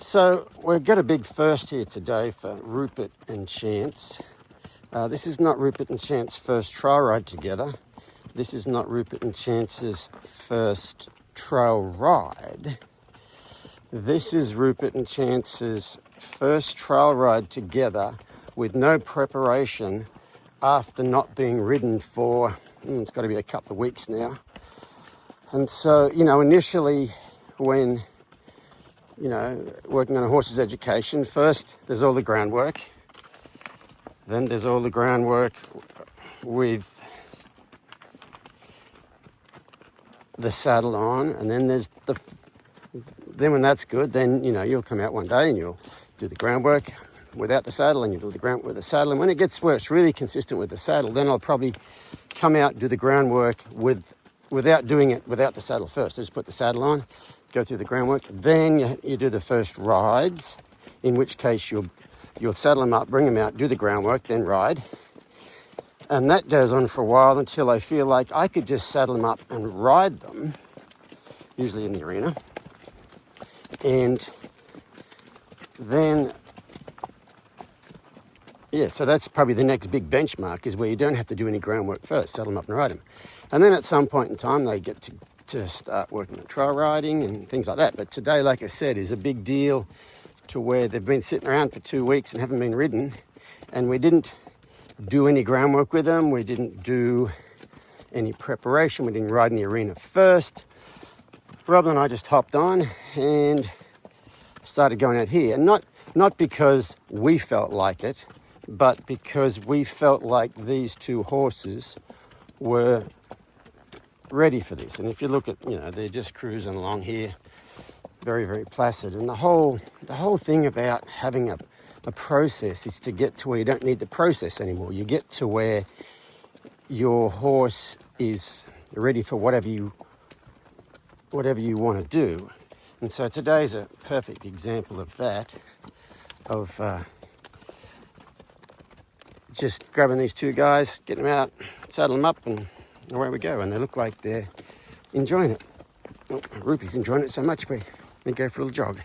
So we've got a big first here today for Rupert and Chance. This is not Rupert and Chance's first trail ride together. This is not Rupert and Chance's first trail ride. This is Rupert and Chance's first trail ride together with no preparation after not being ridden for, it's got to be a couple of weeks now. And so, initially when working on a horse's education, first there's all the groundwork. Then there's all the groundwork with the saddle on, and then there's then when that's good, then you'll come out one day and you'll do the groundwork without the saddle, and you do the groundwork with the saddle. And when it gets where it's really consistent with the saddle, then I'll probably come out and do the groundwork without doing it without the saddle first. I just put the saddle on, go through the groundwork, then you do the first rides, in which case you'll saddle them up, bring them out, do the groundwork, then ride. And that goes on for a while until I feel like I could just saddle them up and ride them, usually in the arena. And then, so that's probably the next big benchmark, is where you don't have to do any groundwork first, saddle them up and ride them. And then at some point in time, they get to start working on trail riding and things like that. But today, like I said, is a big deal to where they've been sitting around for 2 weeks and haven't been ridden. And we didn't do any groundwork with them. We didn't do any preparation. We didn't ride in the arena first. Rob and I just hopped on and started going out here. And not because we felt like it, but because we felt like these two horses were ready for this. And if you look at, they're just cruising along here, very, very placid. And the whole thing about having a process is to get to where you don't need the process anymore. You get to where your horse is ready for whatever you want to do. And so today's a perfect example of that, of just grabbing these two guys, getting them out, saddle them up, and away we go. And they look like they're enjoying it. Oh, Rupee's enjoying it so much, we go for a little jog.